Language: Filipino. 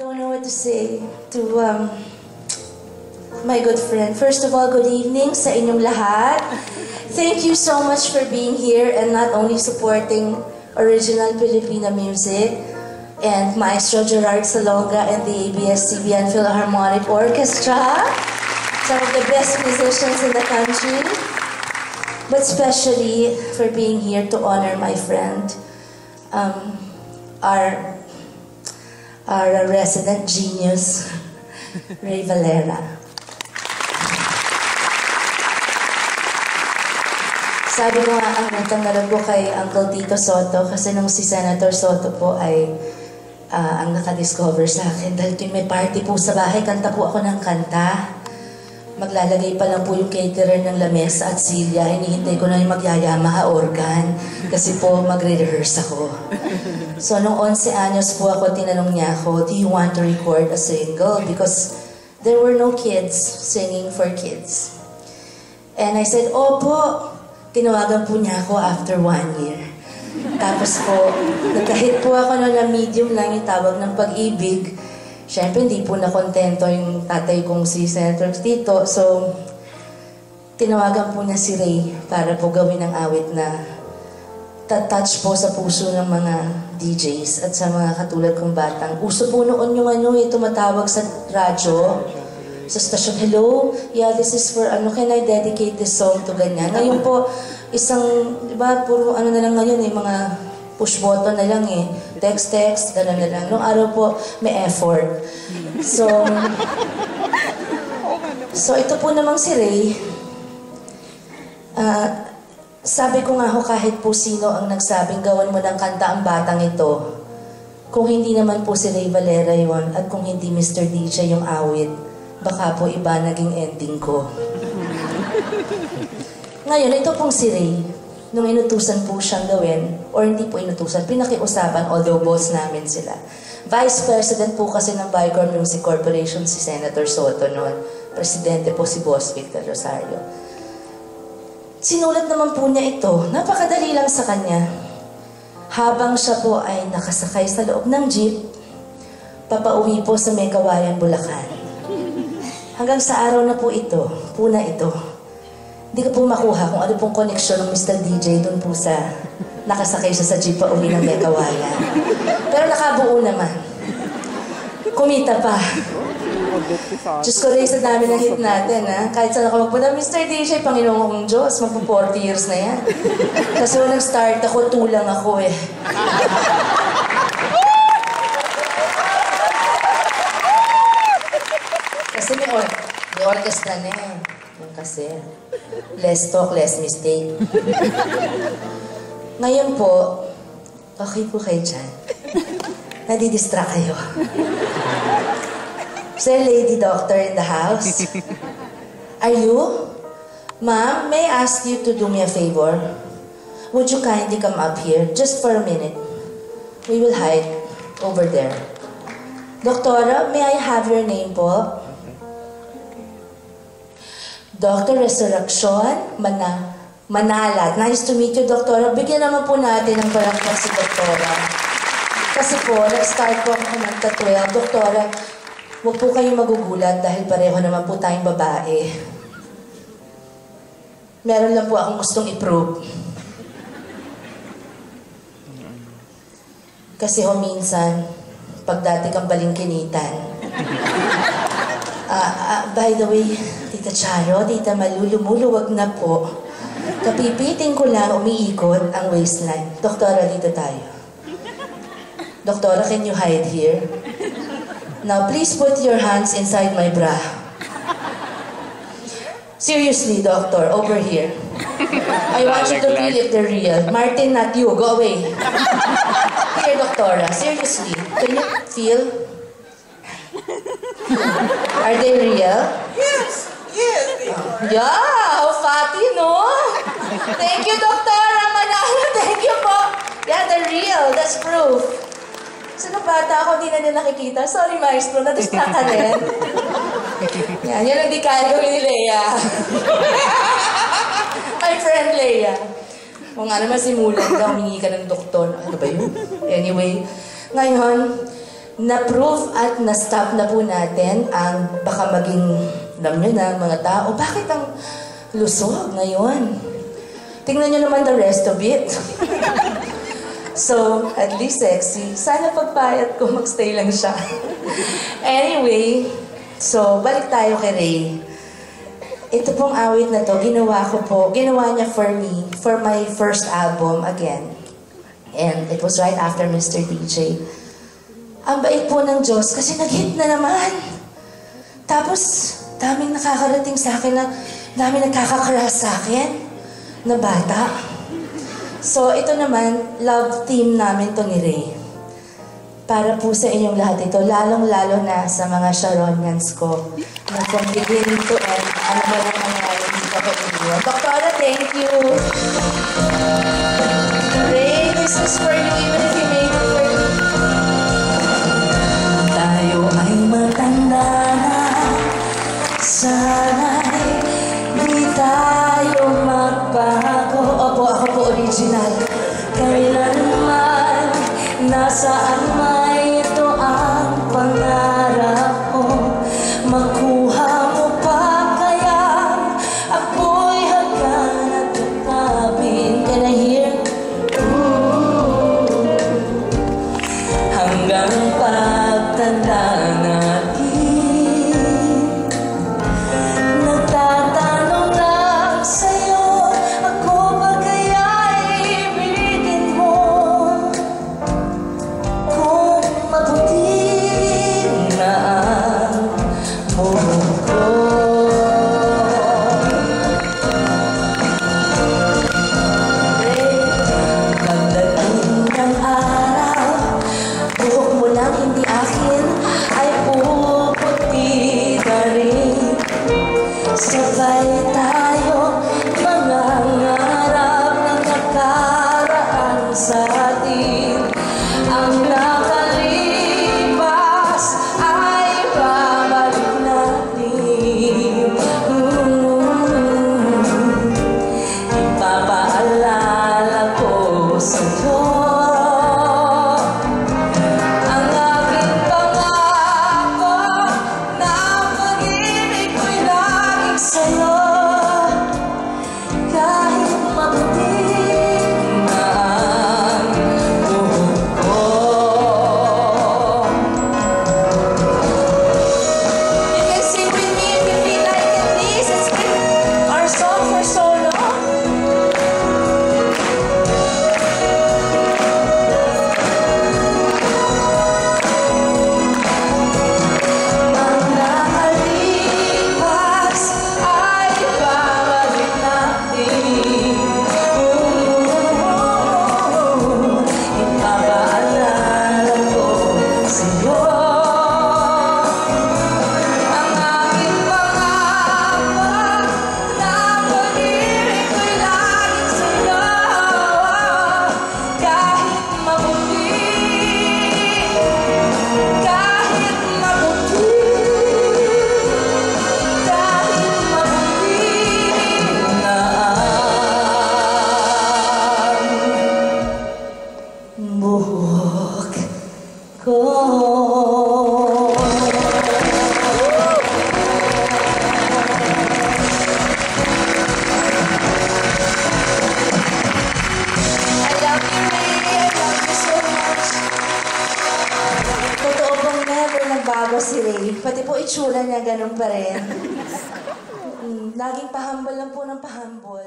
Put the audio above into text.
don't know what to say to my good friend. First of all, good evening sa inyong lahat. Thank you so much for being here and not only supporting original Filipino music and Maestro Gerard Salonga and the ABS-CBN Philharmonic Orchestra, some of the best musicians in the country, but especially for being here to honor my friend, our resident genius, Ray Valera. Sabi ko nga, ang natangarap ko kay Uncle Tito Soto kasi nung si Senator Soto po ay ang nakadiscover sa akin. Dahil tuwing may party po sa bahay, kanta po ako ng kanta. Maglalagay pa lang po yung caterer ng lamesa at silya. Hinihintay ko na yung magyayamaha organ kasi po magre-rehearse ako. So nung 11 anyos po ako, tinanong niya ako, do you want to record a single? Because there were no kids singing for kids. And I said, opo. Tinawagan po niya ako after 1 year. Tapos po, nagkahit po ako na medium lang yung tawag ng pag-ibig. Siyempre, hindi po nakontento yung tatay kong si Senator Tito. So, tinawagan po niya si Ray para po gawin ang awit na touch po sa puso ng mga DJs at sa mga katulad kong batang. Uso po noon yung tumatawag sa radyo. Sa station, hello, yeah, this is for, can I dedicate this song to ganyan? Ngayon po, di ba, puro na lang ngayon mga push button na lang text, gano'n na lang. Nung araw po, may effort. So ito po namang si Ray, sabi ko nga kahit po sino ang nagsabing gawan mo ng kanta ang batang ito, kung hindi naman po si Ray Valera yon at kung hindi Mr. DJ yung awit, baka po iba naging ending ko. Ngayon, ito pong si Ray, nung inutusan po siyang gawin, or hindi po inutusan, pinakiusapan, although boss namin sila. Vice President po kasi ng Vicor Music Corporation si Senator Soto noon. Presidente po si Boss Victor Rosario. Sinulat naman po niya ito, napakadali lang sa kanya. Habang siya po ay nakasakay sa loob ng jeep, papauwi po sa Megawayan, Bulacan. Hanggang sa araw na po ito, puna ito, hindi ko po makuha kung ano pong koneksyon ng Mr. DJ doon po sa nakasakay siya sa jeep pa uwi ng Megawayan. Pero nakabuo naman. Kumita pa. Diyos ko rin sa dami ng hit natin, ha? Kahit saan ako magpunta, Mr. DJ, Panginoon kong Diyos, magpo 40 years na yan. Kasi nung nag-start ako, tulang ako Kasi may orchestra na yung kasi. Less talk, less mistake. Ngayon po, okay po kayo dyan. Nadidistract kayo. Sir, lady doctor in the house? Are you? Ma'am, may I ask you to do me a favor? Would you kindly come up here, just for a minute? We will hide over there. Doktora, may I have your name po? Dr. Resurrection Manalat. Nice to meet you, Doktora. Bigyan naman po natin ng palakpak si Doktora. Kasi po, nag-start po ako kumanta 12. Doktora, huwag po kayong magugulat dahil pareho naman po tayong babae. Meron lang po akong gustong i-prove. Kasi minsan, pag dati kang balingkinitan, by the way, Tita Charo, Tita Malu, lumuluwag na po. Kapipiting ko lang umiikot ang waistline. Doktora, dito tayo. Doktora, can you hide here? Now, please put your hands inside my bra. Seriously, doctor, over here. I want you to feel if they're real. Martin, not you. Go away. Here, Doktora, seriously, can you feel? Are they real? Yes. Yeah, how fatty, no? Thank you, Doktora Manalo. Thank you po. Yeah, they're real. That's proof. So, nung bata ako, hindi na nila nakikita. Sorry, Maestro, na-distract ka din. Yan ang di kaya gawin ni Leia. My friend Leia. O nga naman si Mulan daw, humingi ka ng doktor. Ano ba yun? Anyway, ngayon, na-prove at na-stop na po natin ang baka maging, alam nyo na, mga tao, bakit ang lusog ngayon? Tingnan nyo naman the rest of it. So, at least sexy. Sana pagpayat ko, magstay lang siya. Anyway, so, balik tayo kay Ray. Ito pong awit na to, ginawa niya for me, for my first album again. And it was right after Mr. DJ. Ang bait po ng Diyos kasi nag-hit na naman. Tapos, daming nakakarating sa akin na, daming nagkakakaras sa akin na bata. So, ito naman, love team namin to ni Ray. Para po sa inyong lahat ito, lalong-lalo na sa mga Sharonians ko. Na from beginning to end, ano ba lang nangyari dito ko inyo. Doktora, thank you! Ray, this is for you, even if you made it for me. Tayo ay matanda na, sana'y di tayo magbago. Opo, ako po original. Kailanman, nasaan man ito ang pangarap mo, makuha mo pa kaya ako'y hagkan at tutabin. Can I hear? Hanggang pagtanda natin, nagtatanong lang sa'yo, ako ba kaya'y ibigin mo? Kung mabuti na ang buhok ko. Pagdating ng araw, buhok mo lang hindi akin ay puputi na rin. Sabay tayo mangangarap ng nakaraan sa atin. Ang nakalipas ay babalik natin. Ipapaalala ko sa'yo ang aking pangako na pag-ibig ko'y laging sa'yo. Kahit mabuti na ang buhok ko. You can sing with me if you feel like it. This has been our song for so long. Ang nakalipas ay babalik natin. Ipapaalala ko sa'yo ang aking pangako na pag-ibig ko'y laging sa'yo. Kahit mabuti, kahit mabuti, kahit mabuti na ang buhok ko. I love you, Ray. I love you so much. Totoo pong never nagbago si Ray. Pati po itsura niya ganun pa rin. Laging pahambol lang po ng pahambol.